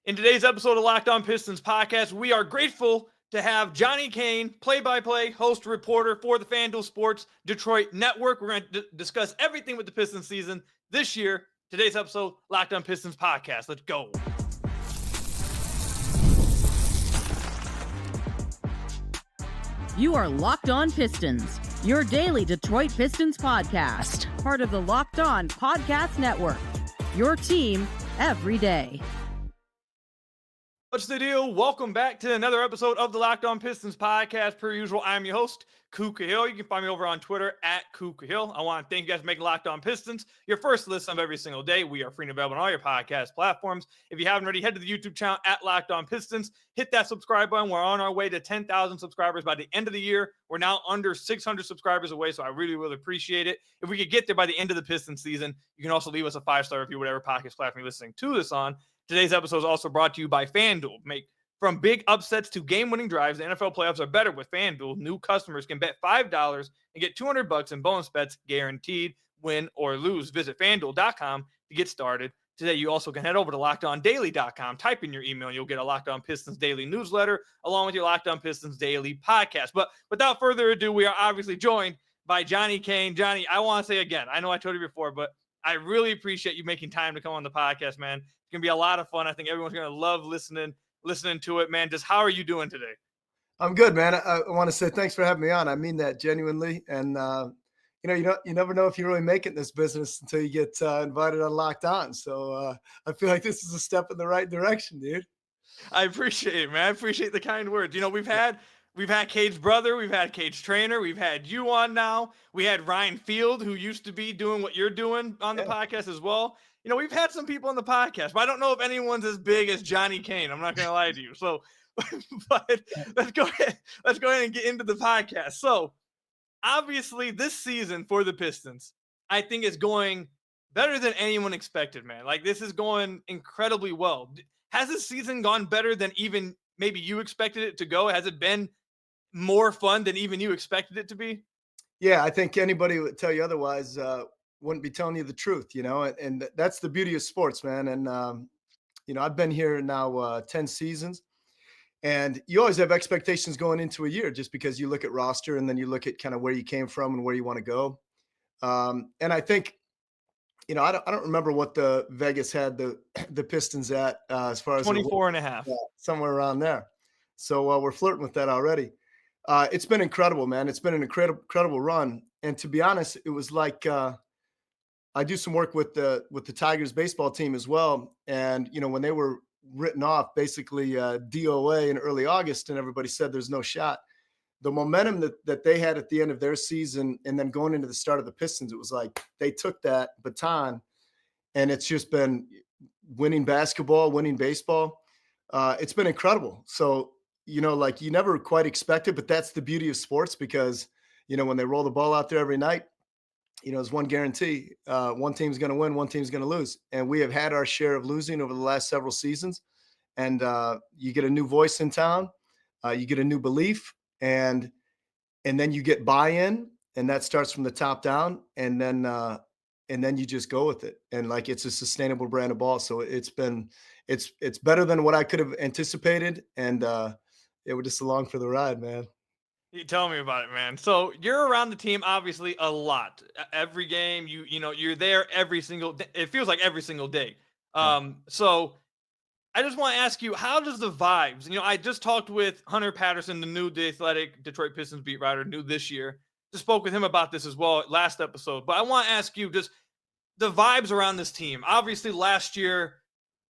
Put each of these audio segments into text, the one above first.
In today's episode of Locked On Pistons podcast, we are grateful to have Johnny Kane, play-by-play host reporter for the FanDuel Sports Detroit Network. We're going to discuss everything with the Pistons season this year. Today's episode, Locked On Pistons podcast. Let's go. You are Locked On Pistons, your daily Detroit Pistons podcast, part of the Locked On Podcast Network, your team every day. What's the deal? Welcome back to another episode of the Locked On Pistons podcast. Per usual, I'm your host, Kuka Hill. You can find me over on Twitter at Kuka Hill. I want to thank you guys for making Locked On Pistons your first listen of every single day. We are free and available on all your podcast platforms. If you haven't already, head to the YouTube channel at Locked On Pistons. Hit that subscribe button. We're on our way to 10,000 subscribers by the end of the year. We're now under 600 subscribers away, so I really, really appreciate it. If we could get there by the end of the Pistons season, you can also leave us a 5-star review, whatever podcast platform you're listening to this on. Today's episode is also brought to you by FanDuel. From big upsets to game-winning drives, the NFL playoffs are better with FanDuel. New customers can bet $5 and get $200 in bonus bets guaranteed, win or lose. Visit FanDuel.com to get started. Today, you also can head over to LockedOnDaily.com, type in your email, and you'll get a Locked On Pistons daily newsletter along with your Locked On Pistons daily podcast. But without further ado, we are obviously joined by Johnny Kane. Johnny, I want to say again, I know I told you before, but I really appreciate you making time to come on the podcast, man. It's going to be a lot of fun. I think everyone's going to love listening to it, man. Just how are you doing today? I'm good, man. I want to say thanks for having me on. I mean that genuinely. And, you never know if you really make it in this business until you get invited on Locked On. So I feel like this is a step in the right direction, dude. I appreciate it, man. I appreciate the kind words. You know, we've had Cade's brother, we've had Cade's trainer, we've had you on now. We had Ryan Field, who used to be doing what you're doing on the podcast as well. You know, we've had some people on the podcast, but I don't know if anyone's as big as Johnny Kane. I'm not going to lie to you. So, but let's go ahead and get into the podcast. So, obviously, this season for the Pistons, I think is going better than anyone expected, man. Like, this is going incredibly well. Has this season gone better than even maybe you expected it to go? Has it been more fun than even you expected it to be? Yeah, I think anybody who would tell you otherwise wouldn't be telling you the truth, and that's the beauty of sports, man. And, I've been here now 10 seasons, and you always have expectations going into a year just because you look at roster and then you look at kind of where you came from and where you want to go. And I think, I don't remember what the Vegas had the Pistons at as far as 24 and a half, somewhere around there. So we're flirting with that already. It's been incredible, man. It's been an incredible run. And to be honest, it was like I do some work with the Tigers baseball team as well. And, when they were written off, basically DOA in early August, and everybody said there's no shot. The momentum that they had at the end of their season and then going into the start of the Pistons, it was like they took that baton, and it's just been winning basketball, winning baseball. It's been incredible. So, you never quite expect it, but that's the beauty of sports because, when they roll the ball out there every night, there's one guarantee. One team's going to win, one team's going to lose. And we have had our share of losing over the last several seasons. And you get a new voice in town, you get a new belief, and then you get buy-in, and that starts from the top down. And then you just go with it. And it's a sustainable brand of ball. So it's better than what I could have anticipated. And we're just along for the ride, man. You tell me about it, man. So you're around the team obviously a lot. Every game, you're there every single day. It feels like every single day. So I just want to ask you, how does the vibes? I just talked with Hunter Patterson, the new The Athletic Detroit Pistons beat writer, new this year. Just spoke with him about this as well last episode. But I want to ask you just the vibes around this team. Obviously, last year,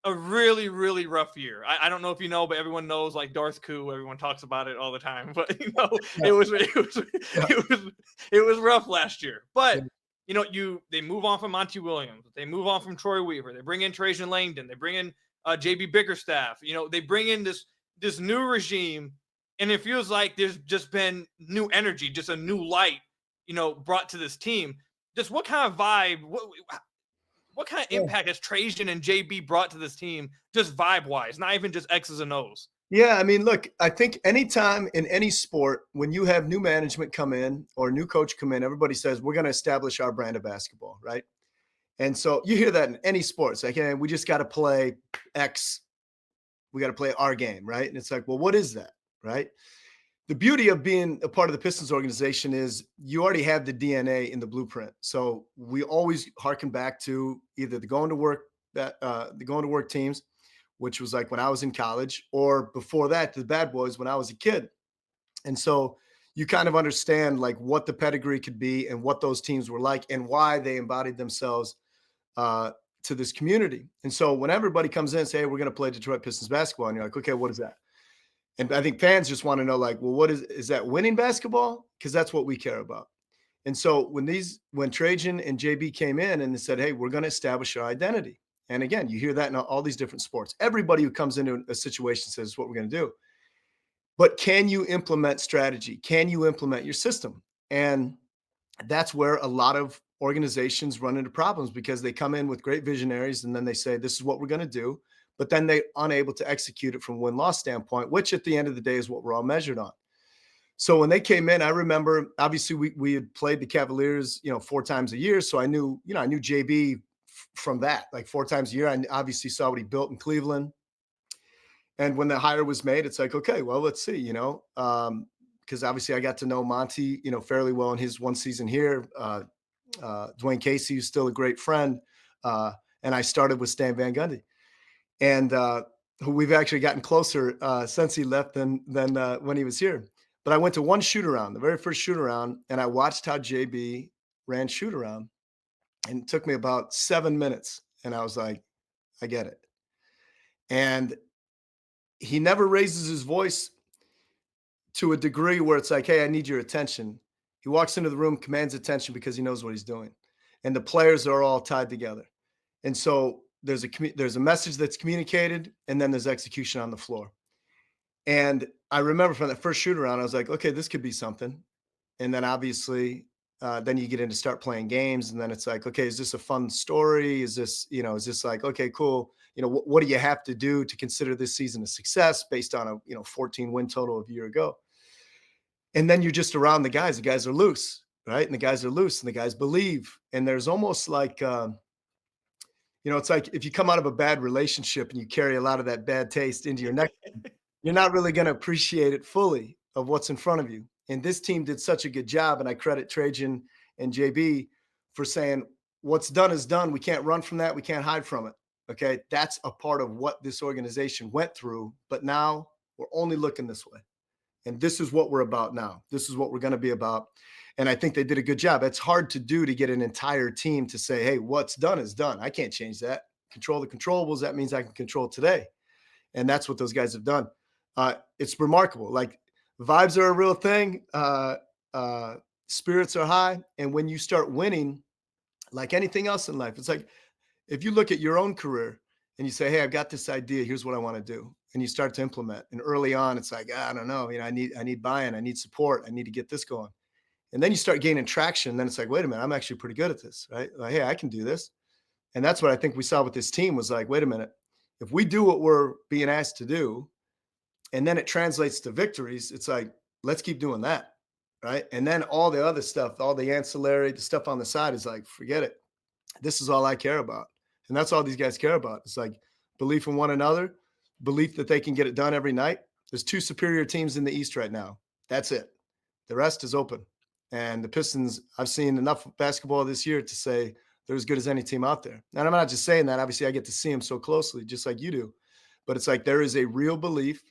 a really, really rough year. I don't know if you know, but everyone knows like Darth Koo. Everyone talks about it all the time. But it was rough last year. But they move on from Monty Williams. They move on from Troy Weaver. They bring in Trajan Langdon. They bring in JB Bickerstaff. They bring in this new regime, and it feels like there's just been new energy, just a new light, brought to this team. Just what kind of vibe? What kind of impact has Trajan and JB brought to this team, just vibe-wise, not even just X's and O's? Yeah, I mean, look, I think anytime in any sport, when you have new management come in or a new coach come in, everybody says, we're going to establish our brand of basketball, right? And so you hear that in any sports. Like, hey, we just got to play X We got to play our game, right? And it's like, well, what is that, right? The beauty of being a part of the Pistons organization is you already have the DNA in the blueprint. So we always harken back to either the going to work teams, which was like when I was in college, or before that, the bad boys when I was a kid. And so you kind of understand like what the pedigree could be and what those teams were like and why they embodied themselves to this community. And so when everybody comes in and say, hey, we're going to play Detroit Pistons basketball, and you're like, okay, what is that? And I think fans just want to know, like, well, what is that winning basketball? Because that's what we care about. And so when Trajan and JB came in and they said, hey, we're going to establish our identity. And again, you hear that in all these different sports. Everybody who comes into a situation says, what we're going to do. But can you implement strategy? Can you implement your system? And that's where a lot of organizations run into problems because they come in with great visionaries and then they say, this is what we're going to do. But then they're unable to execute it from a win-loss standpoint, which at the end of the day is what we're all measured on. So when they came in, I remember, obviously we had played the Cavaliers, 4 times a year. So I knew JB from that, like 4 times a year. I obviously saw what he built in Cleveland. And when the hire was made, it's like, okay, well, let's see, because obviously I got to know Monty, fairly well in his one season here. Dwayne Casey, who's still a great friend. And I started with Stan Van Gundy. And who we've actually gotten closer since he left than when he was here. But I went to one shoot around, the very first shoot around, and I watched how JB ran shoot around. And it took me about 7 minutes. And I was like, I get it. And he never raises his voice to a degree where it's like, hey, I need your attention. He walks into the room, commands attention because he knows what he's doing. And the players are all tied together. And so there's a message that's communicated, and then there's execution on the floor. And I remember from that first shoot around, I was like, okay, this could be something. And then obviously, then you get into start playing games, and then it's like, okay, is this a fun story? Is this like, okay, cool. What do you have to do to consider this season a success based on a 14 win total of a year ago? And then you're just around the guys. The guys are loose, right? And the guys are loose, and the guys believe. And there's almost like, it's like if you come out of a bad relationship and you carry a lot of that bad taste into your next, you're not really going to appreciate it fully of what's in front of you. And this team did such a good job. And I credit Trajan and JB for saying, what's done is done. We can't run from that. We can't hide from it. Okay. That's a part of what this organization went through. But now we're only looking this way. And this is what we're about now. This is what we're going to be about. And I think they did a good job. It's hard to do to get an entire team to say, hey, what's done is done. I can't change that. Control the controllables. That means I can control today. And that's what those guys have done. It's remarkable. Like, vibes are a real thing. Spirits are high. And when you start winning, like anything else in life, it's like if you look at your own career and you say, hey, I've got this idea. Here's what I want to do. And you start to implement. And early on, it's like, I don't know. I need buy-in. I need support. I need to get this going. And then you start gaining traction. And then it's like, wait a minute, I'm actually pretty good at this, right? Like, hey, I can do this. And that's what I think we saw with this team was like, wait a minute, if we do what we're being asked to do, and then it translates to victories, it's like, let's keep doing that, right? And then all the other stuff, all the ancillary, the stuff on the side is like, forget it. This is all I care about. And that's all these guys care about. It's like belief in one another, belief that they can get it done every night. There's 2 superior teams in the East right now. That's it. The rest is open. And the Pistons, I've seen enough basketball this year to say they're as good as any team out there. And I'm not just saying that. Obviously, I get to see them so closely, just like you do. But it's like there is a real belief,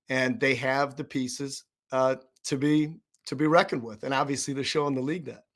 and they have the pieces to be reckoned with. And obviously, they're showing the league that.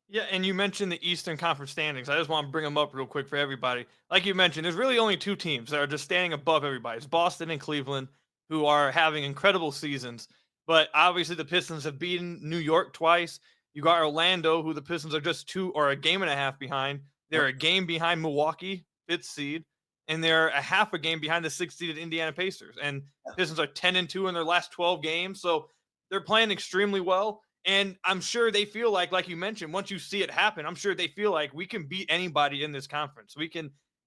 Yeah, and you mentioned the Eastern Conference standings. I just want to bring them up real quick for everybody. Like you mentioned, there's really only 2 teams that are just standing above everybody. It's Boston and Cleveland, who are having incredible seasons. But obviously, the Pistons have beaten New York twice. You got Orlando, who the Pistons are just 2 or a game and a half behind. They're a game behind Milwaukee, 5th seed, and they're a half a game behind the 6th seeded Indiana Pacers. And Pistons are 10-2 in their last 12 games, so they're playing extremely well. And I'm sure they feel like you mentioned, once you see it happen, I'm sure they feel like we can beat anybody in this conference.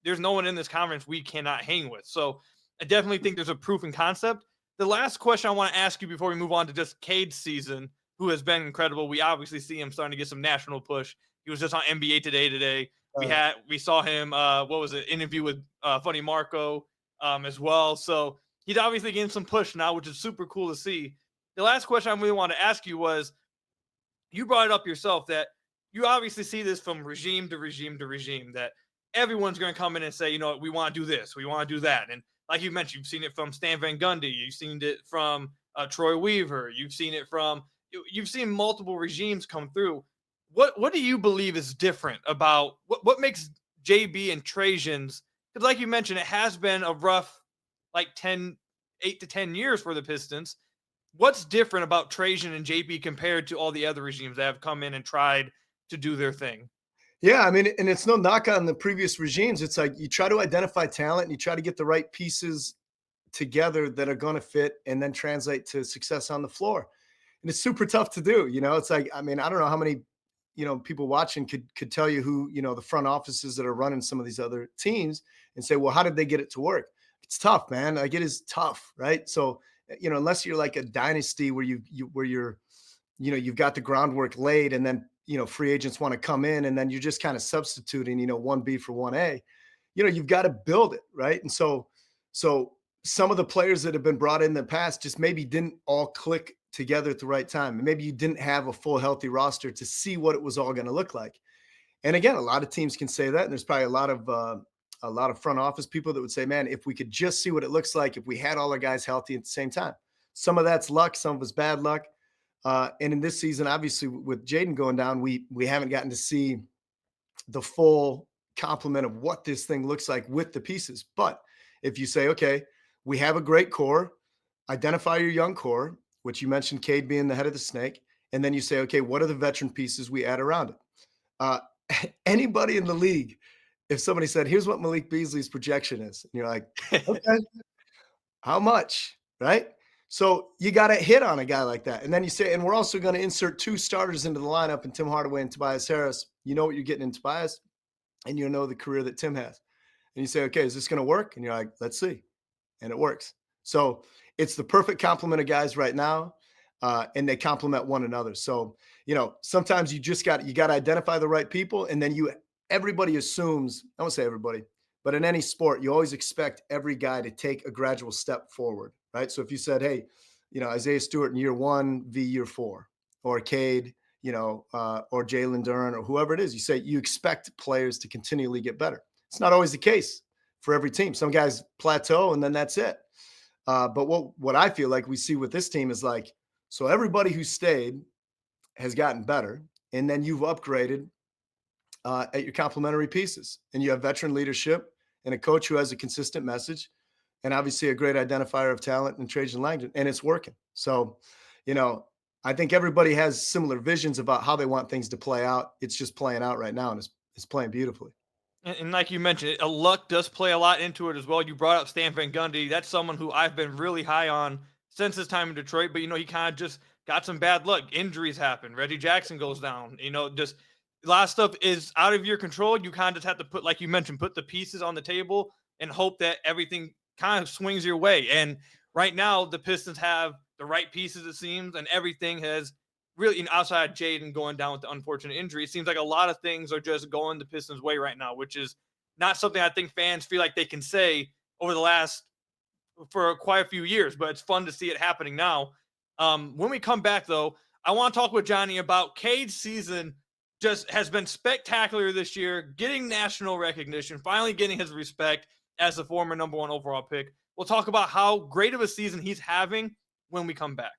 There's no one in this conference we cannot hang with. So I definitely think there's a proof in concept. The last question I want to ask you before we move on to just Cade's season, who has been incredible. We obviously see him starting to get some national push. He was just on NBA Today. We saw him, interview with Funny Marco as well. So he's obviously getting some push now, which is super cool to see. The last question I really want to ask you was, you brought it up yourself that you obviously see this from regime to regime to regime, that everyone's going to come in and say, we want to do this, we want to do that. And like you mentioned, you've seen it from Stan Van Gundy, you've seen it from Troy Weaver, you've seen multiple regimes come through. What do you believe is different about what makes JB and Trajan's, because like you mentioned, it has been a rough 8 to 10 years for the Pistons. What's different about Trajan and JB compared to all the other regimes that have come in and tried to do their thing? Yeah, I mean, and it's no knock on the previous regimes. It's like you try to identify talent and you try to get the right pieces together that are going to fit and then translate to success on the floor. And it's super tough to do. It's like, I mean, I don't know how many, people watching could tell you who, the front offices that are running some of these other teams and say, well, how did they get it to work? It's tough, man. Like, it is tough, right? So, unless you're like a dynasty where you've got the groundwork laid and then, free agents want to come in and then you're just kind of substituting, 1B for 1A, you've got to build it. Right. And so some of the players that have been brought in the past just maybe didn't all click together at the right time. And maybe you didn't have a full healthy roster to see what it was all going to look like. And again, a lot of teams can say that. And there's probably a lot of front office people that would say, man, if we could just see what it looks like, if we had all our guys healthy at the same time. Some of that's luck, some of it's bad luck. And in this season, obviously with Jaden going down, we haven't gotten to see the full complement of what this thing looks like with the pieces. But if you say, okay, we have a great core, identify your young core, which you mentioned Cade being the head of the snake. And then you say, okay, what are the veteran pieces we add around it? Anybody in the league, if somebody said, here's what Malik Beasley's projection is, and you're like, okay, how much, right? So you got to hit on a guy like that. And then you say, and we're also going to insert 2 starters into the lineup and Tim Hardaway and Tobias Harris. You know what you're getting in Tobias, and you know the career that Tim has. And you say, okay, is this going to work? And you're like, let's see. And it works. So it's the perfect complement of guys right now. And they complement one another. So, sometimes you got to identify the right people. And then everybody assumes, I won't say everybody, but in any sport, you always expect every guy to take a gradual step forward, right? So if you said, hey, Isaiah Stewart in year 1 v year 4, or Cade, or Jalen Duren, or whoever it is, you say you expect players to continually get better. It's not always the case for every team. Some guys plateau and then that's it. But what I feel like we see with this team is like, so everybody who stayed has gotten better, and then you've upgraded at your complementary pieces, and you have veteran leadership and a coach who has a consistent message, and obviously a great identifier of talent in Trajan Langdon, and it's working. So, I think everybody has similar visions about how they want things to play out. It's just playing out right now, and it's playing beautifully. And like you mentioned, luck does play a lot into it as well. You brought up Stan Van Gundy. That's someone who I've been really high on since his time in Detroit. But, he kind of just got some bad luck. Injuries happen. Reggie Jackson goes down. Just a lot of stuff is out of your control. You kind of just have to put, like you mentioned, put the pieces on the table and hope that everything kind of swings your way. And right now, the Pistons have the right pieces, it seems, and everything has really, outside Jaden going down with the unfortunate injury, it seems like a lot of things are just going the Pistons' way right now, which is not something I think fans feel like they can say for quite a few years, but it's fun to see it happening now. When we come back, though, I want to talk with Johnny about Cade's season. Just has been spectacular this year, getting national recognition, finally getting his respect as the former number 1 overall pick. We'll talk about how great of a season he's having when we come back.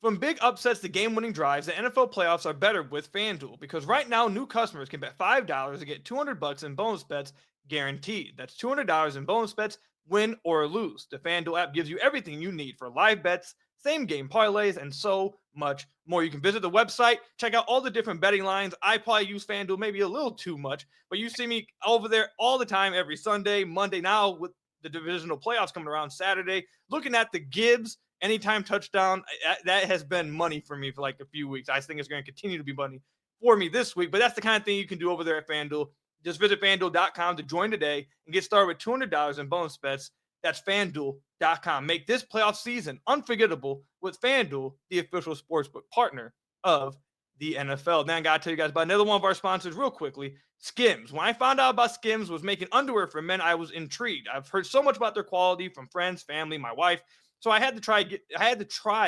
From big upsets to game-winning drives, the NFL playoffs are better with FanDuel, because right now new customers can bet $5 to get $200 in bonus bets guaranteed. That's $200 in bonus bets, win or lose. The FanDuel app gives you everything you need for live bets, same game parlays, and so much more. You can visit the website, check out all the different betting lines. I probably use FanDuel maybe a little too much, but you see me over there all the time, every Sunday, Monday, now with the divisional playoffs coming around Saturday, looking at the Gibbs anytime touchdown. That has been money for me for like a few weeks. I think it's going to continue to be money for me this week, but that's the kind of thing you can do over there at FanDuel. Just visit FanDuel.com to join today and get started with $200 in bonus bets. That's FanDuel.com. Make this playoff season unforgettable with FanDuel, the official sportsbook partner of the NFL. Now I gotta tell you guys about another one of our sponsors real quickly, Skims. When I found out about Skims was making underwear for men, I was intrigued. I've heard so much about their quality from friends, family, my wife. So I had to try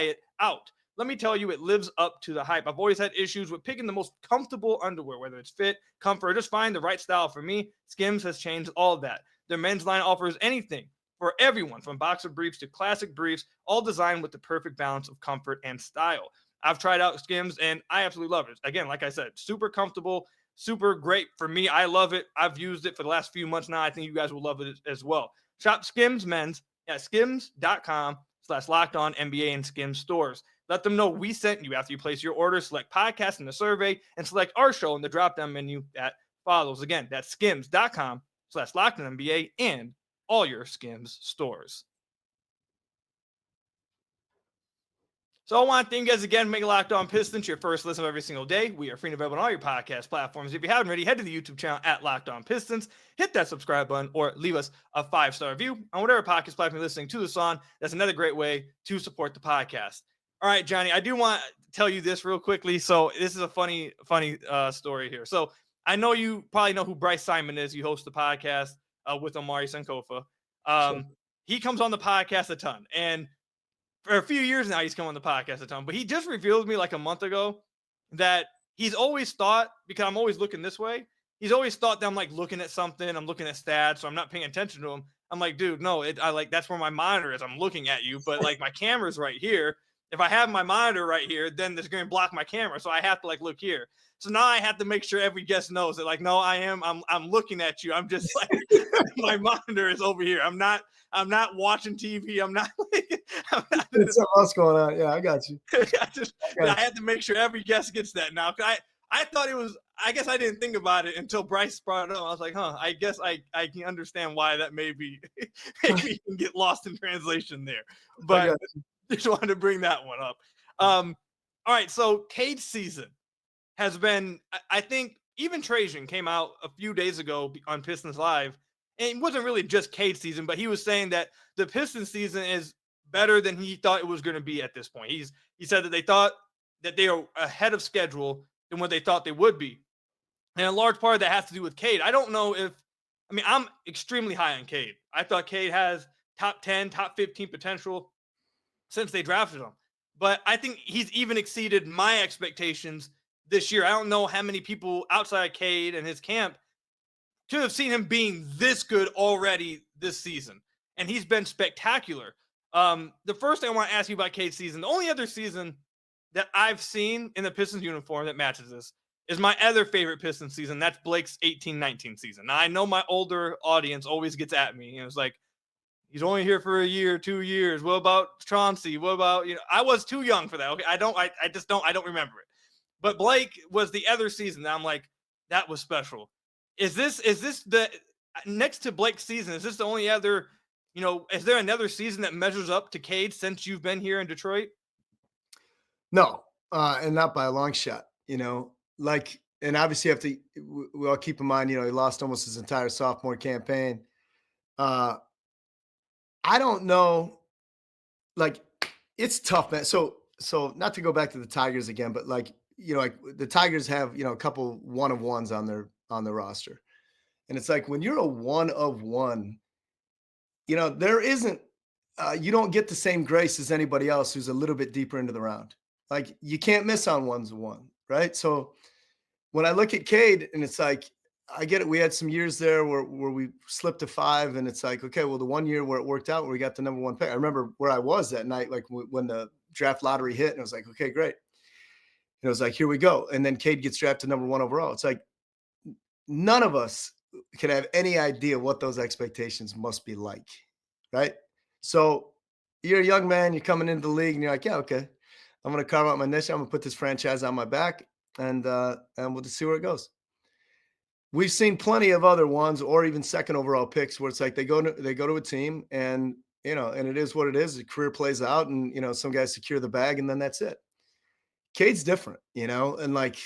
it out. Let me tell you, it lives up to the hype. I've always had issues with picking the most comfortable underwear, whether it's fit, comfort, or just find the right style for me. Skims has changed all of that. Their men's line offers anything for everyone, from boxer briefs to classic briefs, all designed with the perfect balance of comfort and style. I've tried out Skims and I absolutely love it. Again, like I said, super comfortable, super great for me. I love it. I've used it for the last few months now. I think you guys will love it as well. Shop Skims Men's at skims.com/locked on NBA and Skims stores. Let them know we sent you after you place your order. Select podcast in the survey and select our show in the drop down menu that follows. Again, that's skims.com/locked on NBA and all your Skims stores. So I want to thank you guys again for making Locked On Pistons your first listen of every single day. We are free and available on all your podcast platforms. If you haven't already, head to the YouTube channel at Locked On Pistons, hit that subscribe button, or leave us a 5-star review on whatever podcast platform you're listening to this on. That's another great way to support the podcast. All right, Johnny, I do want to tell you this real quickly. So this is a funny story here. So I know you probably know who Bryce Simon is. You host the podcast with Omari Sankofa. Sure. He comes on the podcast a ton, and for a few years now, he's come on the podcast a ton, but he just revealed to me like a month ago that he's always thought, because I'm always looking this way, he's always thought that I'm like looking at something, I'm looking at stats, so I'm not paying attention to him. I'm like, dude, no, I like, that's where my monitor is. I'm looking at you, but like my camera's right here. If I have my monitor right here, then it's going to block my camera. So I have to like look here. So now I have to make sure every guest knows that like, no, I'm looking at you. I'm just like, my monitor is over here. I'm not watching TV. I'm not There's something else going on. Yeah, I got you. I had to make sure every guest gets that now. I thought it was, I guess I didn't think about it until Bryce brought it up. I was like, I guess I can understand why that maybe you can get lost in translation there. But just wanted to bring that one up. All right, so Cade's season has been, I think, even Trajan came out a few days ago on Pistons Live, and it wasn't really just Cade's season, but he was saying that the Pistons season is better than he thought it was going to be at this point. He said that they thought that they are ahead of schedule than what they thought they would be. And a large part of that has to do with Cade. I don't know I'm extremely high on Cade. I thought Cade has top 10, top 15 potential since they drafted him. But I think he's even exceeded my expectations this year. I don't know how many people outside Cade and his camp could have seen him being this good already this season. And he's been spectacular. The first thing I want to ask you about Cade's season, the only other season that I've seen in the Pistons uniform that matches this is my other favorite Pistons season. That's Blake's 18-19 season. Now, I know my older audience always gets at me. It's like, he's only here for a year, 2 years. What about Chauncey? What about, I was too young for that. Okay. I don't remember it. But Blake was the other season that I'm like, that was special. Is this the next to Blake's season? Is this the only other, is there another season that measures up to Cade since you've been here in Detroit? No, and not by a long shot, and obviously we all keep in mind, he lost almost his entire sophomore campaign. I don't know, like, it's tough, man. So not to go back to the Tigers again, but like the Tigers have, a couple one of ones on their roster. And it's like, when you're a one of one, there isn't, you don't get the same grace as anybody else who's a little bit deeper into the round. Like, you can't miss on ones of one, right? So when I look at Cade, and it's like, I get it. We had some years there where we slipped to 5, and it's like, okay, well, the one year where it worked out, where we got the number 1 pick. I remember where I was that night, like when the draft lottery hit, and I was like, okay, great. And it was like, here we go. And then Cade gets drafted number 1 overall. It's like, none of us can have any idea what those expectations must be like, right? So you're a young man, you're coming into the league, and you're like, yeah, okay, I'm going to carve out my niche. I'm going to put this franchise on my back, and we'll just see where it goes. We've seen plenty of other ones, or even second overall picks, where it's like they go to a team, and and it is what it is. The career plays out, and some guys secure the bag, and then that's it. Cade's different, and like,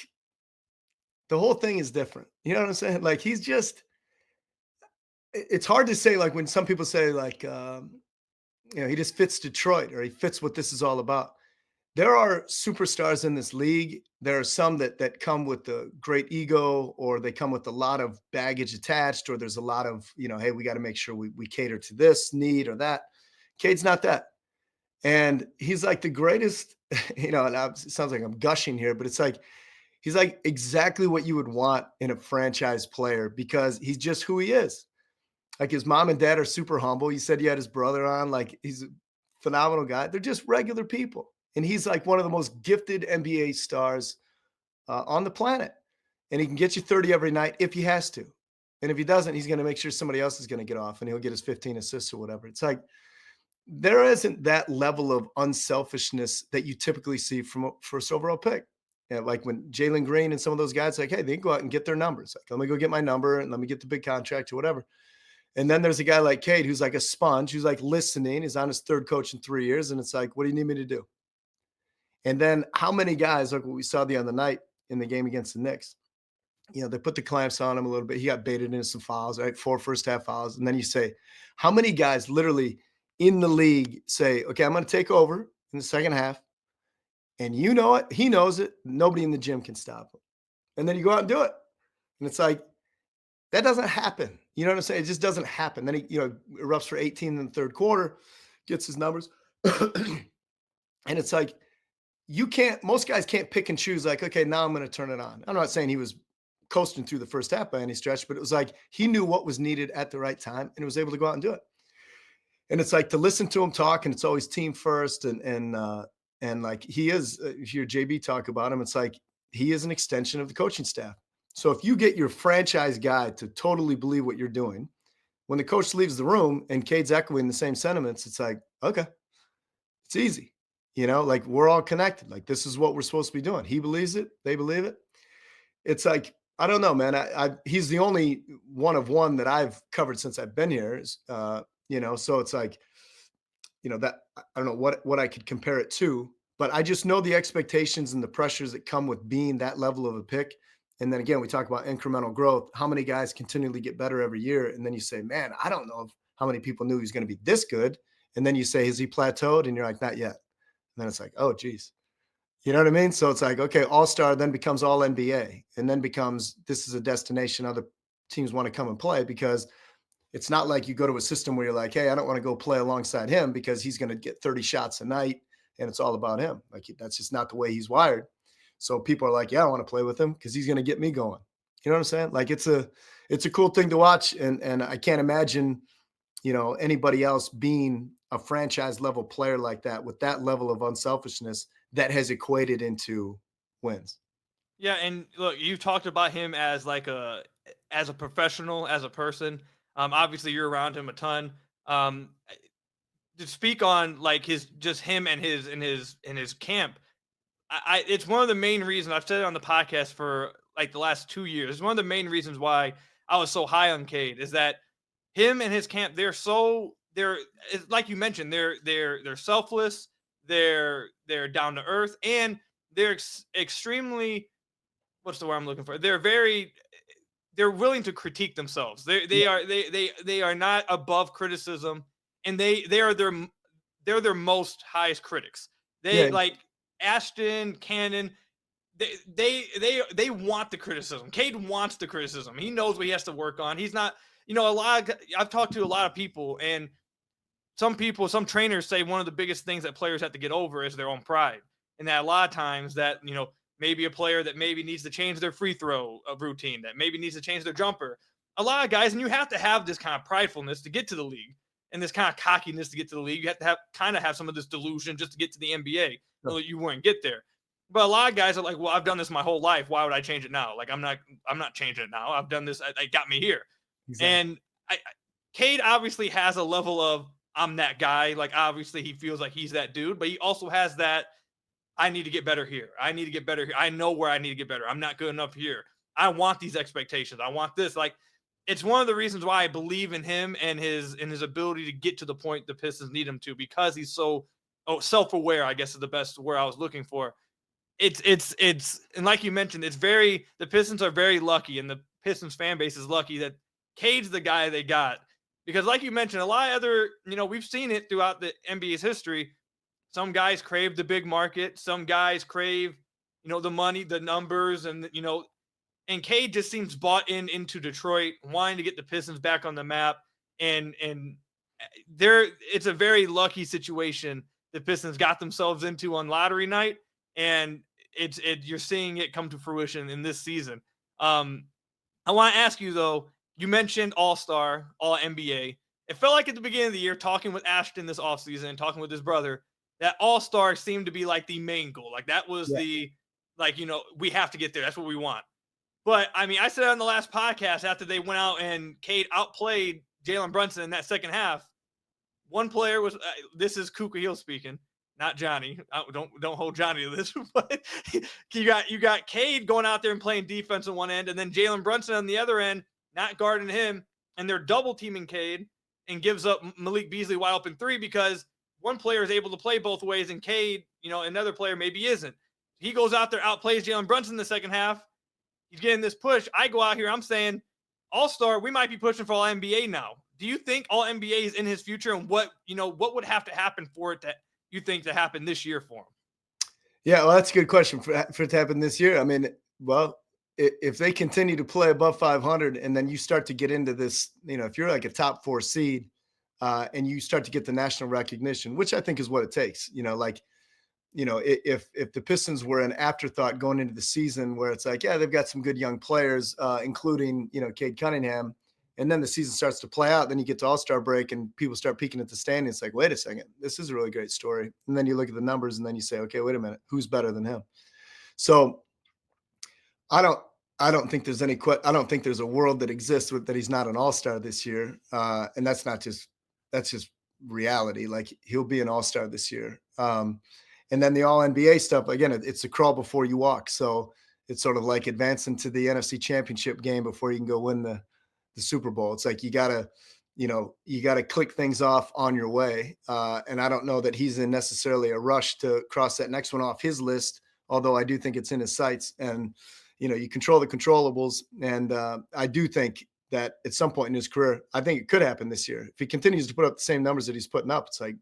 the whole thing is different. You know what I'm saying? Like, he's just, it's hard to say, like, when some people say, like, he just fits Detroit, or he fits what this is all about. there are superstars in this league. There are some that come with a great ego, or they come with a lot of baggage attached, or there's a lot of, hey, we got to make sure we cater to this need or that. Cade's not that. And he's like the greatest, and it sounds like I'm gushing here, but it's like, he's like exactly what you would want in a franchise player, because he's just who he is. Like, his mom and dad are super humble. He said he had his brother on. Like, he's a phenomenal guy. They're just regular people. And he's like one of the most gifted NBA stars on the planet. And he can get you 30 every night if he has to. And if he doesn't, he's going to make sure somebody else is going to get off, and he'll get his 15 assists or whatever. It's like, there isn't that level of unselfishness that you typically see from a first overall pick. Like when Jalen Green and some of those guys, like, hey, they can go out and get their numbers. Like, let me go get my number and let me get the big contract or whatever. And then there's a guy like Cade, who's like a sponge, who's like listening. He's on his third coach in 3 years. And it's like, what do you need me to do? And then how many guys, like what we saw the other night in the game against the Knicks, they put the clamps on him a little bit. He got baited into some fouls, right? 4 first half fouls. And then you say, how many guys literally in the league say, okay, I'm going to take over in the second half. And you know it. He knows it. Nobody in the gym can stop him. And then you go out and do it. And it's like, that doesn't happen. You know what I'm saying? It just doesn't happen. Then he, erupts for 18 in the third quarter, gets his numbers. And it's like, most guys can't pick and choose, like, okay, now I'm going to turn it on. I'm not saying he was coasting through the first half by any stretch, but it was like he knew what was needed at the right time and was able to go out and do it. And it's like, to listen to him talk, and it's always team first. And like, he is, if you hear JB talk about him, it's like he is an extension of the coaching staff. So if you get your franchise guy to totally believe what you're doing, when the coach leaves the room and Cade's echoing the same sentiments, it's like, okay, it's easy. Like, we're all connected. Like, this is what we're supposed to be doing. He believes it. They believe it. It's like, I don't know, man. He's the only one of one that I've covered since I've been here. So it's like, that I don't know what I could compare it to, but I just know the expectations and the pressures that come with being that level of a pick. And then again, we talk about incremental growth. How many guys continually get better every year? And then you say, man, I don't know how many people knew he was going to be this good. And then you say, has he plateaued? And you're like, not yet. And then it's like, oh, geez. You know what I mean? So it's like, okay, all-star then becomes all NBA, and then becomes, this is a destination other teams want to come and play, because it's not like you go to a system where you're like, hey, I don't want to go play alongside him because he's going to get 30 shots a night and it's all about him. Like, that's just not the way he's wired. So people are like, yeah, I want to play with him because he's going to get me going. You know what I'm saying? Like, it's a cool thing to watch. And I can't imagine, anybody else being a franchise level player like that, with that level of unselfishness that has equated into wins. Yeah, and look, you talked about him as like as a professional, as a person. Obviously you're around him a ton. To speak on like him and his camp, it's one of the main reasons I've said it on the podcast for like the last 2 years. It's one of the main reasons why I was so high on Cade, is that him and his camp, they're like you mentioned, they're selfless, they're down to earth, and they're extremely, what's the word I'm looking for? They're willing to critique themselves. They are not above criticism, and they're their most highest critics. They, Yeah. like Ashton, Cannon, they want the criticism. Cade wants the criticism. He knows what he has to work on. He's not, I've talked to a lot of people, and some trainers say one of the biggest things that players have to get over is their own pride. And that a lot of times that, maybe a player that maybe needs to change their free throw routine, that maybe needs to change their jumper. A lot of guys, and you have to have this kind of pridefulness to get to the league, and this kind of cockiness to get to the league. You have to have some of this delusion just to get to the NBA. So that you wouldn't get there. But a lot of guys are like, well, I've done this my whole life. Why would I change it now? Like, I'm not changing it now. I've done this. It got me here. Exactly. And Cade obviously has a level of, I'm that guy. Like, obviously he feels like he's that dude, but he also has that, I need to get better here. I need to get better here. I know where I need to get better. I'm not good enough here. I want these expectations. I want this. Like, it's one of the reasons why I believe in him and his ability to get to the point the Pistons need him to, because he's so self-aware, I guess is the best word I was looking for. It's and like you mentioned, the Pistons are very lucky, and the Pistons fan base is lucky that Cade's the guy they got, because like you mentioned, a lot of other, we've seen it throughout the NBA's history. Some guys crave the big market. Some guys crave, the money, the numbers, and and Cade just seems bought into Detroit, wanting to get the Pistons back on the map. And it's a very lucky situation the Pistons got themselves into on lottery night, and you're seeing it come to fruition in this season. I want to ask you though. You mentioned All-Star, All NBA. It felt like at the beginning of the year, talking with Ashton this offseason and talking with his brother, that All-Star seemed to be like the main goal. Like that was we have to get there. That's what we want. But I mean, I said on the last podcast after they went out and Cade outplayed Jalen Brunson in that second half. One player was this is Kuka Hill speaking, not Johnny. Don't hold Johnny to this. But you got Cade going out there and playing defense on one end, and then Jalen Brunson on the other end, not guarding him, and they're double teaming Cade and gives up Malik Beasley wide open three because one player is able to play both ways, and Cade, another player maybe isn't. He goes out there, outplays Jalen Brunson in the second half. He's getting this push. I go out here, I'm saying, All-Star, we might be pushing for All NBA now. Do you think All NBA is in his future, and what would have to happen for it to happen this year for him? Yeah, well, that's a good question for it to happen this year. I mean, well, if they continue to play above 500 and then you start to get into this, if you're like a top 4 seed and you start to get the national recognition, which I think is what it takes, if the Pistons were an afterthought going into the season where it's like, yeah, they've got some good young players, including, Cade Cunningham, and then the season starts to play out, then you get to All-Star break and people start peeking at the stand. It's like, wait a second, this is a really great story. And then you look at the numbers and then you say, okay, wait a minute, who's better than him? So I don't think there's I don't think there's a world that exists that he's not an All-Star this year. And that's just reality. Like he'll be an All-Star this year. And then the All NBA stuff, again, it's a crawl before you walk. So it's sort of like advancing to the NFC Championship game before you can go win the Super Bowl. It's like you gotta click things off on your way. And I don't know that he's in necessarily a rush to cross that next one off his list, although I do think it's in his sights. And you control the controllables. And I do think that at some point in his career, I think it could happen this year. If he continues to put up the same numbers that he's putting up, it's like,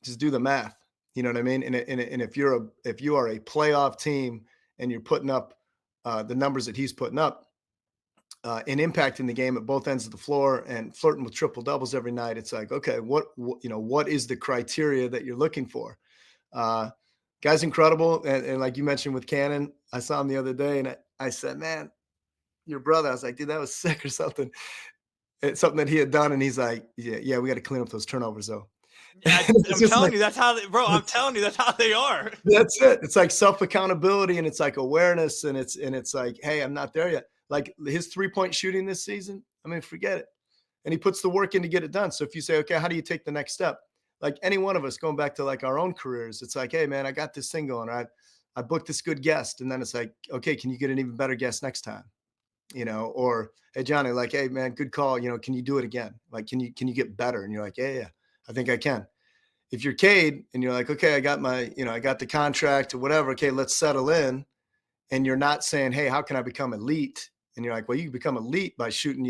just do the math. You know what I mean? And if you are a playoff team and you're putting up the numbers that he's putting up and impacting the game at both ends of the floor and flirting with triple doubles every night, it's like, okay, what is the criteria that you're looking for? Guy's incredible. And like you mentioned with Cannon, I saw him the other day and I said, man, your brother, I was like, dude, that was sick or something. It's something that he had done. And he's like, yeah, we got to clean up those turnovers though. I'm telling you, that's how I'm telling you, that's how they are. That's it. It's like self-accountability and it's like awareness and it's like, hey, I'm not there yet. Like his 3-point shooting this season, I mean, forget it. And he puts the work in to get it done. So if you say, okay, how do you take the next step? Like any one of us going back to like our own careers, it's like, hey man, I got this thing going. I booked this good guest. And then it's like, okay, can you get an even better guest next time? Or hey, Johnny, like, hey man, good call. Can you do it again? Like, can you get better? And you're like, yeah, I think I can. If you're Cade and you're like, okay, I got I got the contract or whatever. Okay, let's settle in. And you're not saying, hey, how can I become elite? And you're like, well, you can become elite by shooting,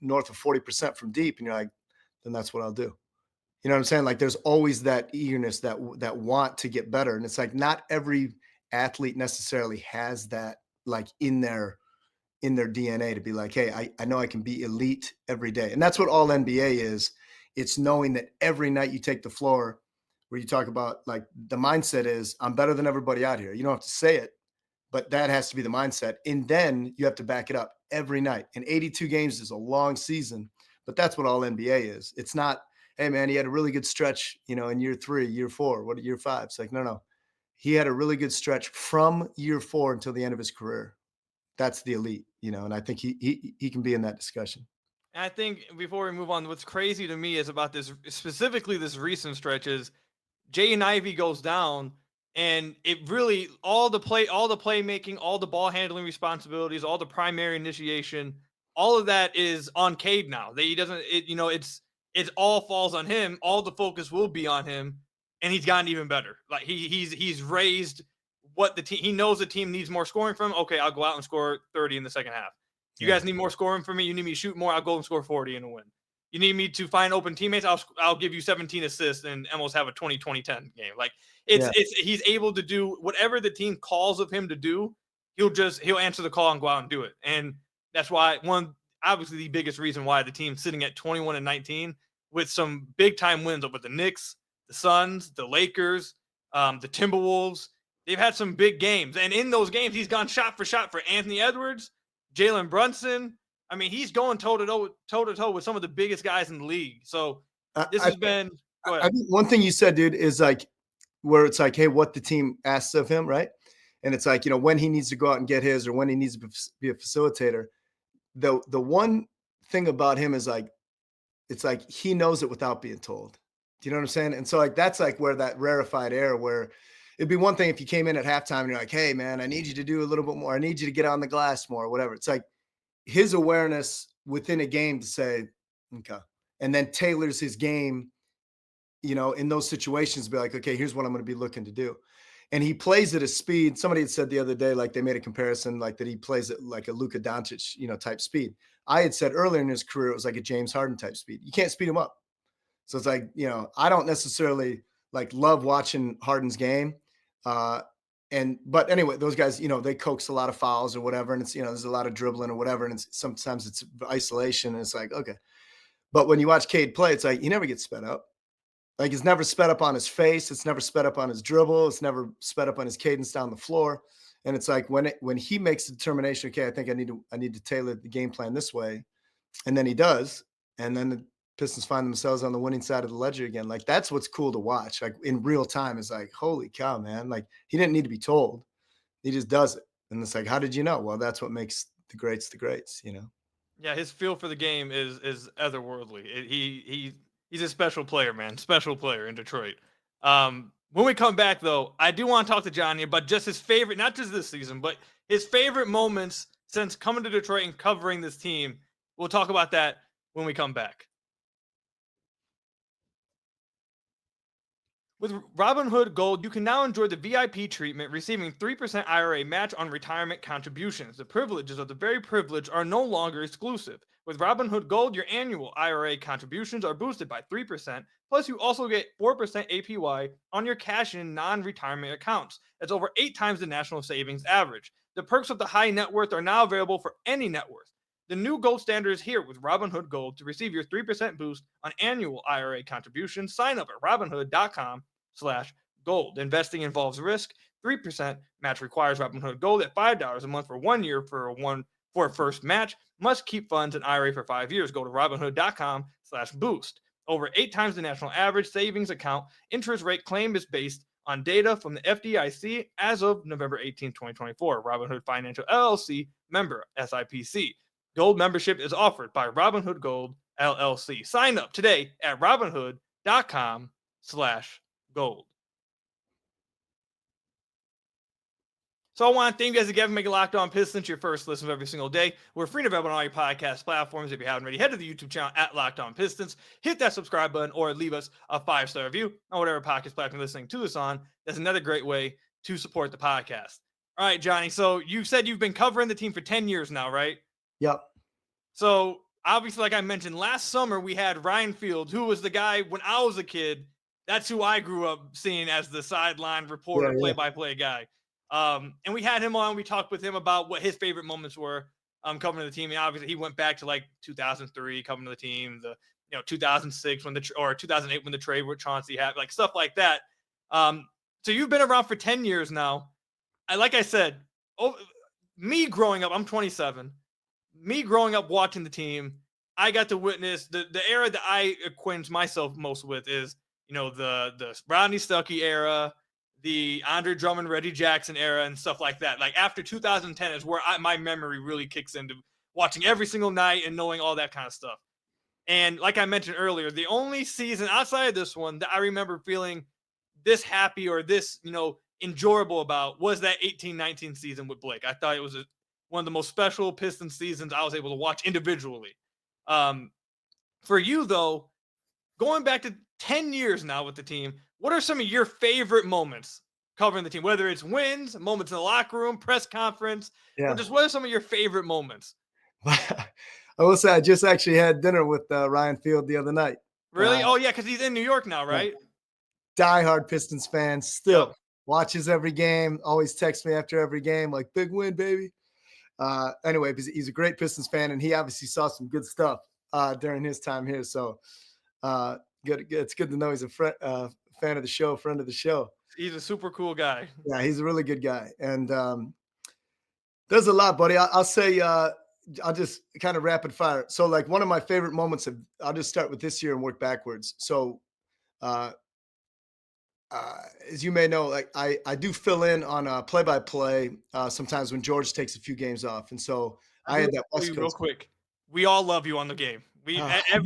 north of 40% from deep. And you're like, then that's what I'll do. You know what I'm saying? Like there's always that eagerness, that want to get better. And it's like, not every athlete necessarily has that like in their DNA to be like, hey, I know I can be elite every day. And that's what All NBA is. It's knowing that every night you take the floor, where you talk about like the mindset is I'm better than everybody out here. You don't have to say it, but that has to be the mindset. And then you have to back it up every night. And 82 games is a long season, but that's what All NBA is. It's not, hey man, he had a really good stretch, in year 3, year 4, year 5. It's like, no. He had a really good stretch from year 4 until the end of his career. That's the elite, and I think he can be in that discussion. And I think before we move on, what's crazy to me is about this, specifically this recent stretch, is Jaden Ivey goes down, and it really all the playmaking, all the ball handling responsibilities, all the primary initiation, all of that is on Cade now. That he doesn't, it all falls on him. All the focus will be on him, and he's gotten even better. Like he's raised what the team. He knows the team needs more scoring from him. Okay, I'll go out and score 30 in the second half. You guys need more scoring from me. You need me to shoot more. I'll go and score 40 and a win. You need me to find open teammates? I'll give you 17 assists and almost have a 20-20-10 game. Like he's able to do whatever the team calls of him to do. He'll answer the call and go out and do it. And that's why obviously the biggest reason why the team's sitting at 21-19 with some big time wins over the Knicks, the Suns, the Lakers, the Timberwolves. They've had some big games. And in those games, he's gone shot for shot for Anthony Edwards, Jalen Brunson. I mean, he's going toe to toe with some of the biggest guys in the league. So this has been. Go ahead. I think one thing you said, dude, is like where it's like, hey, what the team asks of him, right? And it's like, when he needs to go out and get his, or when he needs to be a facilitator. The one thing about him is like, it's like he knows it without being told. Do you know what I'm saying? And so like that's like where that rarefied air, where it'd be one thing if you came in at halftime and you're like, hey man, I need you to do a little bit more. I need you to get on the glass more, or whatever. It's like his awareness within a game to say, okay, and then tailors his game, in those situations, be like, okay, here's what I'm going to be looking to do. And he plays at a speed. Somebody had said the other day, like they made a comparison, like that he plays at like a Luka Doncic, type speed. I had said earlier in his career, it was like a James Harden type speed. You can't speed him up. So it's like, I don't necessarily like love watching Harden's game. But anyway, those guys, they coax a lot of fouls or whatever. And it's, there's a lot of dribbling or whatever. And sometimes it's isolation. And it's like, okay. But when you watch Cade play, it's like, he never gets sped up. Like it's never sped up on his face. It's never sped up on his dribble. It's never sped up on his cadence down the floor. And it's like when he makes the determination, okay, I think I need to tailor the game plan this way. And then he does. And then the Pistons find themselves on the winning side of the ledger again. Like that's what's cool to watch. Like in real time is like, holy cow, man. Like he didn't need to be told. He just does it. And it's like, how did you know? Well, that's what makes the greats. Yeah, his feel for the game is otherworldly. He's a special player, man. Special player in Detroit. When we come back, though, I do want to talk to Johnny about just his favorite, not just this season, but his favorite moments since coming to Detroit and covering this team. We'll talk about that when we come back. With Robinhood Gold, you can now enjoy the VIP treatment, receiving 3% IRA match on retirement contributions. The privileges of the very privileged are no longer exclusive. With Robinhood Gold, your annual IRA contributions are boosted by 3%, plus you also get 4% APY on your cash-in non-retirement accounts. That's over 8 times the national savings average. The perks of the high net worth are now available for any net worth. The new gold standard is here with Robinhood Gold. To receive your 3% boost on annual IRA contributions, sign up at Robinhood.com/gold. Investing involves risk. 3% match requires Robinhood Gold at $5 a month for 1 year for a first match. Must keep funds in IRA for 5 years. Go to Robinhood.com/boost. Over 8 times the national average savings account interest rate claim is based on data from the FDIC as of November 18, 2024. Robinhood Financial LLC, member SIPC. Gold membership is offered by Robinhood Gold LLC. Sign up today at Robinhood.com/gold. So I want to thank you guys again for making Locked On Pistons your first listen of every single day. We're free and available on all your podcast platforms. If you haven't already, head to the YouTube channel at Locked On Pistons. Hit that subscribe button or leave us a 5-star review on whatever podcast platform you're listening to us on. That's another great way to support the podcast. All right, Johnny. So you said you've been covering the team for 10 years now, right? Yep. So obviously, like I mentioned, last summer we had Ryan Field, who was the guy when I was a kid. That's who I grew up seeing as the sideline reporter, play-by-play guy. And we had him on. We talked with him about what his favorite moments were covering the team. And obviously, he went back to like 2003 coming to the team, 2006 or 2008 when the trade with Chauncey happened, like stuff like that. So you've been around for 10 years now. Like I said, me growing up, I'm 27. Me growing up watching the team, I got to witness the era that I acquaint myself most with is, the Rodney Stuckey era, the Andre Drummond, Reggie Jackson era, and stuff like that. Like after 2010 is where my memory really kicks into watching every single night and knowing all that kind of stuff. And like I mentioned earlier, the only season outside of this one that I remember feeling this happy or this, enjoyable about was that 18-19 season with Blake. I thought it was one of the most special Pistons seasons I was able to watch individually. For you, though, going back to 10 years now with the team, what are some of your favorite moments covering the team? Whether it's wins, moments in the locker room, press conference, or just what are some of your favorite moments? I will say I just actually had dinner with Ryan Field the other night. Really? Oh yeah, because he's in New York now, right? Diehard Pistons fan, still Yep. watches every game. Always texts me after every game, like big win, baby. Anyway, he's a great Pistons fan, and he obviously saw some good stuff during his time here. So good. It's good to know he's a fan of the show, friend of the show. He's a super cool guy. Yeah, he's a really good guy, and there's a lot, buddy. I'll say I'll just kind of rapid fire. So, like one of my favorite moments I'll just start with this year and work backwards. So, uh, as you may know, like I do fill in on play by play sometimes when George takes a few games off, and so I had that West Coast. Real quick. We all love you on the game.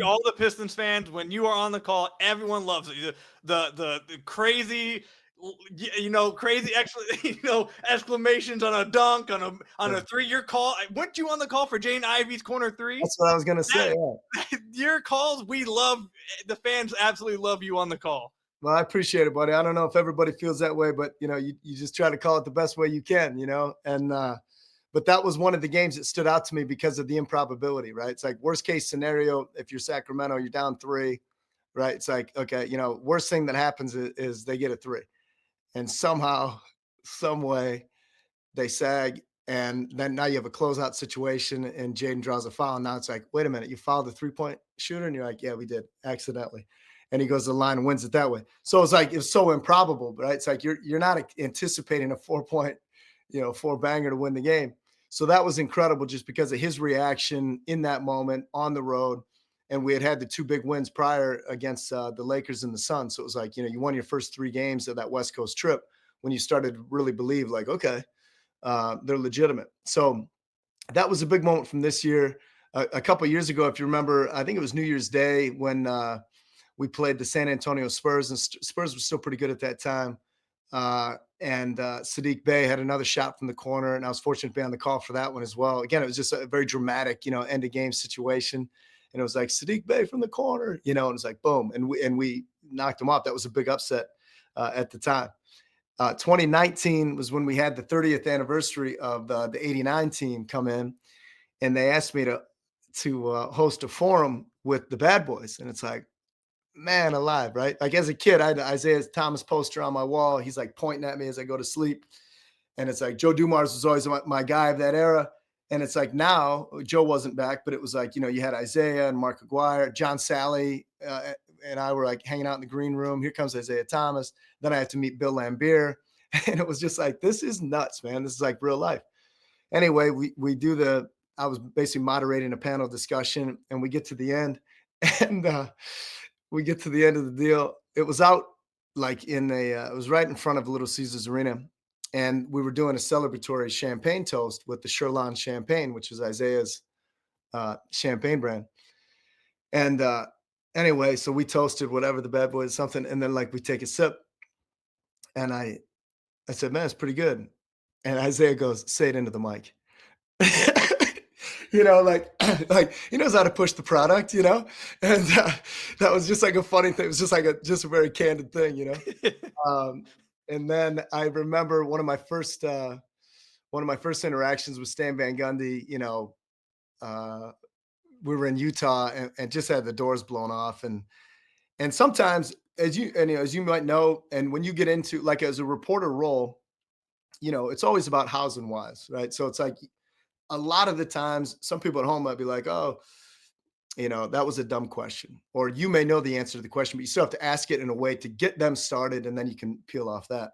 All the Pistons fans, when you are on the call, everyone loves it. The crazy, crazy exclamations on a dunk on a 3-year call. Weren't you on the call for Jane Ivey's corner 3? That's what I was gonna say. Your calls, we love. The fans absolutely love you on the call. Well, I appreciate it, buddy. I don't know if everybody feels that way, but you just try to call it the best way you can, and but that was one of the games that stood out to me because of the improbability, right? It's like worst case scenario, if you're Sacramento, you're down 3, right? It's like, okay, worst thing that happens is they get a 3. And somehow, some way, they sag. And then now you have a closeout situation and Jaden draws a foul. And now it's like, wait a minute, you fouled the 3-point shooter? And you're like, yeah, we did accidentally. And he goes to the line and wins it that way. So it's like, it's so improbable, right? It's like you're not anticipating a 4-point, 4-banger to win the game. So that was incredible just because of his reaction in that moment on the road. And we had the 2 big wins prior against the Lakers and the Suns. So it was like, you won your first 3 games of that West Coast trip when you started to really believe like, okay, they're legitimate. So that was a big moment from this year. A couple of years ago, if you remember, I think it was New Year's Day when we played the San Antonio Spurs, and Spurs were still pretty good at that time. And Sadiq Bey had another shot from the corner, and I was fortunate to be on the call for that one as well. Again, it was just a very dramatic, end of game situation. And it was like Sadiq Bey from the corner, and it was like, boom. And we knocked them off. That was a big upset at the time. 2019 was when we had the 30th anniversary of the 89 team come in, and they asked me to host a forum with the bad boys. And it's like, man alive, right? Like as a kid, I had Isaiah Thomas poster on my wall. He's like pointing at me as I go to sleep. And it's like Joe Dumars was always my guy of that era. And it's like now Joe wasn't back, but it was like, you had Isaiah and Mark Aguirre, John Sally, and I were like hanging out in the green room. Here comes Isaiah Thomas. Then I had to meet Bill Lambier. And it was just like, this is nuts, man. This is like real life. Anyway, I was basically moderating a panel discussion, and we get to the end, and we get to the end of the deal. It was out like it was right in front of Little Caesars Arena. And we were doing a celebratory champagne toast with the Sherlon champagne, which is Isaiah's champagne brand. And anyway, so we toasted whatever the bad boy is something. And then like we take a sip. And I said, man, it's pretty good. And Isaiah goes, say it into the mic. Like he knows how to push the product, and that was just like a funny thing. It was just like a very candid thing, and then I remember one of my first interactions with Stan Van Gundy. We were in Utah and just had the doors blown off, and sometimes as you might know, and when you get into like as a reporter role, it's always about hows and whys, right? So it's like a lot of the times, some people at home might be like, oh, that was a dumb question. Or you may know the answer to the question, but you still have to ask it in a way to get them started, and then you can peel off that.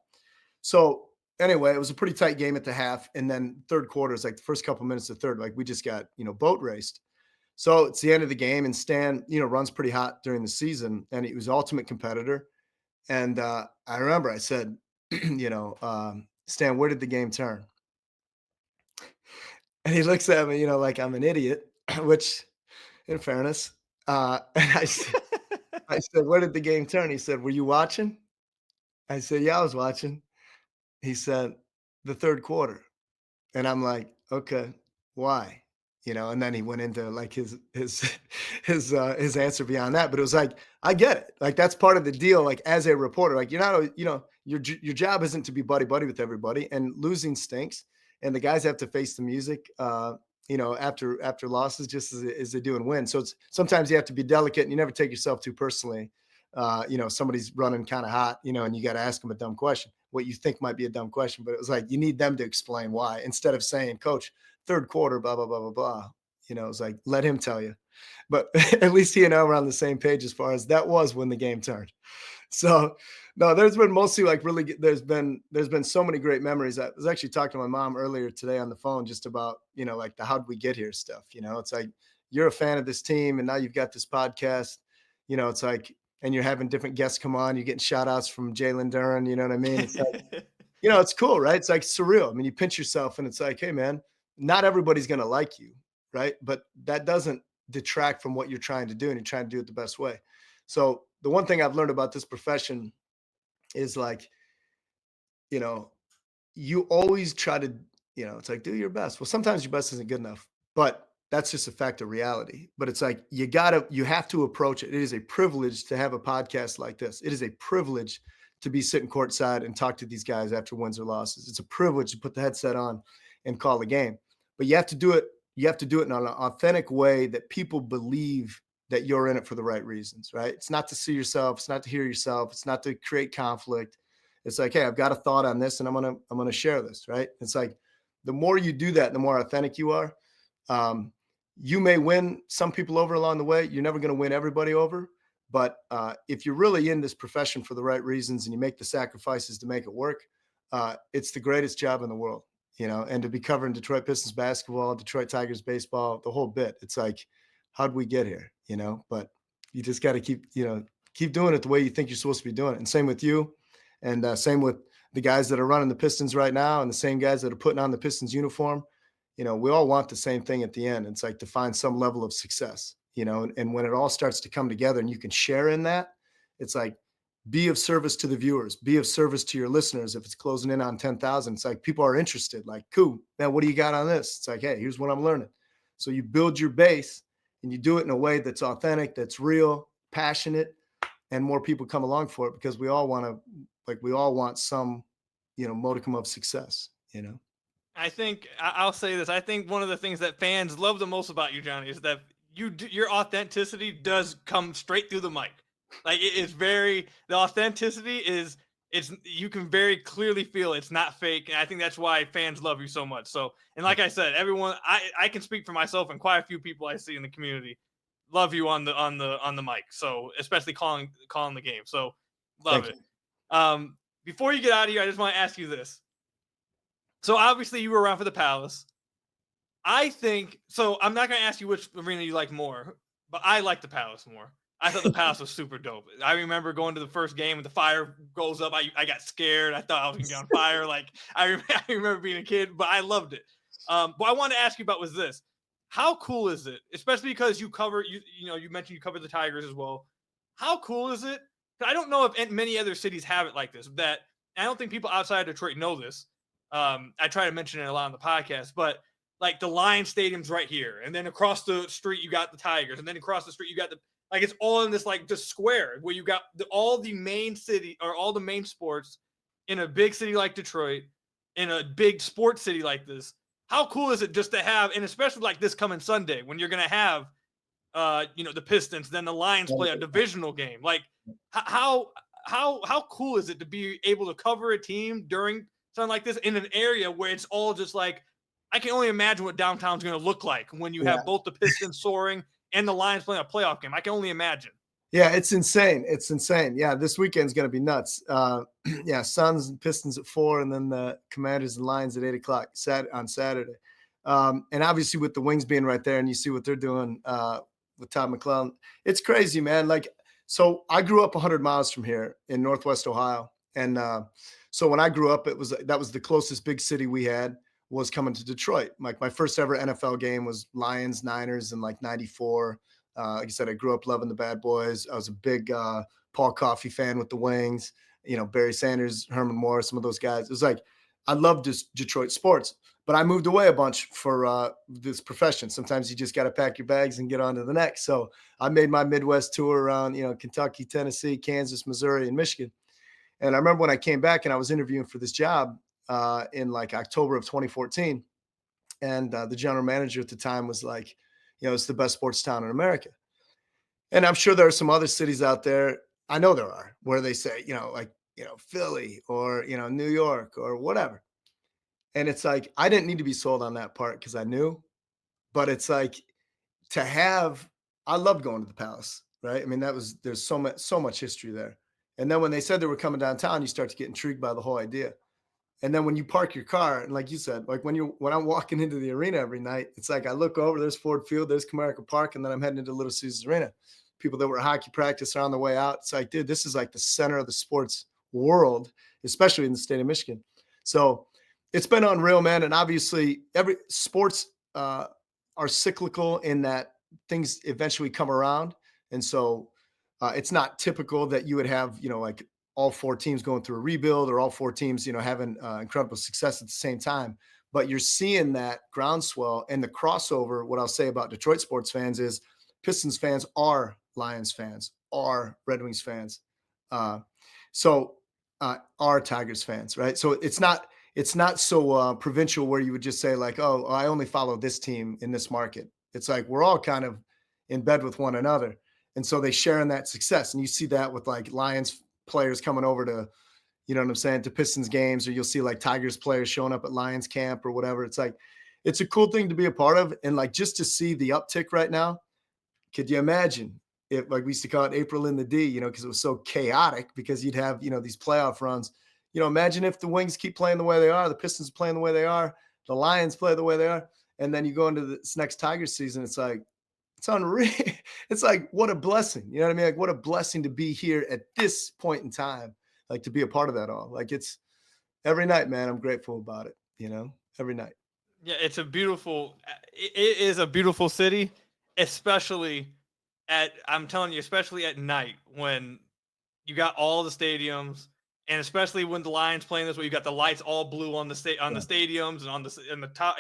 So anyway, it was a pretty tight game at the half. And then third quarter is like the first couple minutes of third, like we just got, boat raced. So it's the end of the game, and Stan, runs pretty hot during the season, and he was ultimate competitor. And I remember I said, Stan, where did the game turn? And he looks at me, like I'm an idiot, which in fairness, and I said, where did the game turn? He said, were you watching? I said, yeah, I was watching. He said, the third quarter. And I'm like, okay, why? And then he went into like his answer beyond that. But it was like, I get it. Like that's part of the deal. Like as a reporter, like you're not, your job isn't to be buddy with everybody, and losing stinks. And the guys have to face the music. after losses, just as they do in wins. So sometimes you have to be delicate, and you never take yourself too personally. Somebody's running kind of hot, and you got to ask them a dumb question, what you think might be a dumb question, but it was like, you need them to explain why, instead of saying, coach, third quarter, blah, blah, blah, blah, blah. It's like, let him tell you. But at least he and I were on the same page as far as that was when the game turned. So no, there's been mostly like really, there's been so many great memories. I was actually talking to my mom earlier today on the phone just about, like the how'd we get here stuff. It's like, you're a fan of this team and now you've got this podcast, it's like, and you're having different guests come on, you're getting shout outs from Jalen Duran, you know what I mean? It's like, it's cool, right? It's like surreal. I mean, you pinch yourself and it's like, hey man, not everybody's going to like you, right? But that doesn't detract from what you're trying to do, and you're trying to do it the best way. So the one thing I've learned about this profession is like, you always try to, it's like, do your best. Well, sometimes your best isn't good enough, but that's just a fact of reality. But it's like, you have to approach it. It is a privilege to have a podcast like this. It is a privilege to be sitting courtside and talk to these guys after wins or losses. It's a privilege to put the headset on and call a game, but you have to do it. You have to do it in an authentic way that people believe that you're in it for the right reasons, right? It's not to see yourself. It's not to hear yourself. It's not to create conflict. It's like, hey, I've got a thought on this and I'm going to share this, right? It's like, the more you do that, the more authentic you are. You may win some people over along the way. You're never going to win everybody over. But if you're really in this profession for the right reasons and you make the sacrifices to make it work, it's the greatest job in the world, and to be covering Detroit Pistons basketball, Detroit Tigers baseball, the whole bit. It's like, how'd we get here? But you just got to keep doing it the way you think you're supposed to be doing it. And same with you. And same with the guys that are running the Pistons right now, and the same guys that are putting on the Pistons uniform. We all want the same thing at the end. It's like to find some level of success, and when it all starts to come together and you can share in that, it's like, be of service to the viewers, be of service to your listeners. If it's closing in on 10,000, it's like, people are interested. Like, cool, man, what do you got on this? It's like, hey, here's what I'm learning. So you build your base and you do it in a way that's authentic, that's real, passionate, and more people come along for it, because we all want some, modicum of success, I think I'll say this. I think one of the things that fans love the most about you, Johnny, is that your authenticity does come straight through the mic. Like, the authenticity is, you can very clearly feel it's not fake. And I think that's why fans love you so much. So, and like I said, everyone, I can speak for myself and quite a few people I see in the community love you on the mic. So, especially calling the game. So, love Thank it. you. Before you get out of here, I just want to ask you this. So obviously you were around for the Palace. I think so. I'm not going to ask you which arena you like more, but I like the Palace more. I thought the Palace was super dope. I remember going to the first game and the fire goes up. I got scared. I thought I was going to get on fire. Like I remember being a kid, but I loved it. What I wanted to ask you about was this: how cool is it, especially because you mentioned you cover the Tigers as well? How cool is it? I don't know if many other cities have it like this. That I don't think people outside of Detroit know this. I try to mention it a lot on the podcast, but like the Lions Stadium's right here, and then across the street you got the Tigers, and then across the street you got it's all in this like just square where you got all the main city or all the main sports in a big city like Detroit, in a big sports city like this. How cool is it just to have, and especially like this coming Sunday when you're gonna have, the Pistons, then the Lions play a divisional game. Like how cool is it to be able to cover a team during something like this in an area where it's all just like, I can only imagine what downtown's going to look like when you have both the Pistons soaring and the Lions playing a playoff game. I can only imagine. Yeah, it's insane. It's insane. Yeah, this weekend's going to be nuts. Suns and Pistons at 4, and then the Commanders and Lions at 8:00 on Saturday. And obviously with the Wings being right there, and you see what they're doing with Todd McClellan, it's crazy, man. Like, so I grew up 100 miles from here in Northwest Ohio, and so when I grew up, that was the closest big city we had, was coming to Detroit. Like my first ever NFL game was Lions Niners in like '94. Like I said, I grew up loving the Bad Boys. I was a big Paul Coffey fan with the Wings. Barry Sanders, Herman Moore, some of those guys. It was like, I loved Detroit sports, but I moved away a bunch for this profession. Sometimes you just got to pack your bags and get on to the next. So I made my Midwest tour around, Kentucky, Tennessee, Kansas, Missouri, and Michigan. And I remember when I came back and I was interviewing for this job in like October of 2014, And the general manager at the time was like, it's the best sports town in America. And I'm sure there are some other cities out there. I know there are where they say, like, Philly or, New York or whatever. And it's like, I didn't need to be sold on that part because I knew, but it's like to have, I loved going to the Palace, right? I mean, there's so much history there. And then when they said they were coming downtown, you start to get intrigued by the whole idea. And then when you park your car, and like you said, like when I'm walking into the arena every night, it's like I look over, there's Ford Field, there's Comerica Park, and then I'm heading into Little Caesars Arena. People that were at hockey practice are on the way out. It's like, dude, this is like the center of the sports world, especially in the state of Michigan. So it's been unreal, man. And obviously, every sports are cyclical in that things eventually come around. And so it's not typical that you would have, like all four teams going through a rebuild or all four teams, having incredible success at the same time. But you're seeing that groundswell and the crossover. What I'll say about Detroit sports fans is Pistons fans are Lions fans, are Red Wings fans, are Tigers fans, right? So it's not so provincial where you would just say like, oh, I only follow this team in this market. It's like we're all kind of in bed with one another. And so they share in that success. And you see that with like Lions players coming over to, to Pistons games, or you'll see like Tigers players showing up at Lions camp or whatever. It's like, it's a cool thing to be a part of. And like, just to see the uptick right now, could you imagine if, like we used to call it April in the D, because it was so chaotic because you'd have, these playoff runs. Imagine if the Wings keep playing the way they are, the Pistons playing the way they are, the Lions play the way they are, and then you go into this next Tigers season, it's like, it's unreal. It's like, what a blessing. You know what I mean? Like, what a blessing to be here at this point in time, like to be a part of that all. Like, it's every night, man, I'm grateful about it, every night. Yeah, it is a beautiful city, especially I'm telling you, especially at night when you got all the stadiums, and especially when the Lions playing this way, you got the lights all blue on the stadiums and on the top.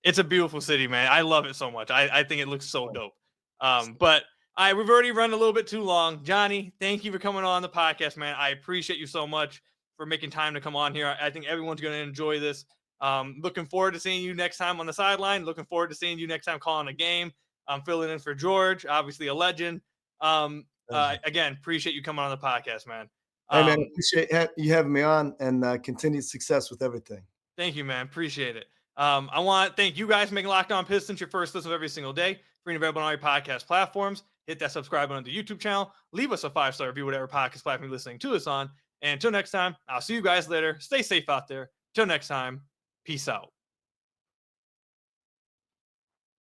It's a beautiful city, man. I love it so much. I think it looks so dope. But we've already run a little bit too long. Johnny, thank you for coming on the podcast, man. I appreciate you so much for making time to come on here. I think everyone's going to enjoy this. Looking forward to seeing you next time on the sideline. Looking forward to seeing you next time calling a game. I'm filling in for George, obviously a legend. Again, appreciate you coming on the podcast, man. Hey, man, appreciate you having me on, and continued success with everything. Thank you, man. Appreciate it. I want to thank you guys for making Locked On Pistons your first listen of every single day. Free and available on all your podcast platforms. Hit that subscribe button on the YouTube channel. Leave us a 5-star review, whatever podcast platform you're listening to us on. And until next time, I'll see you guys later. Stay safe out there. Till next time, peace out.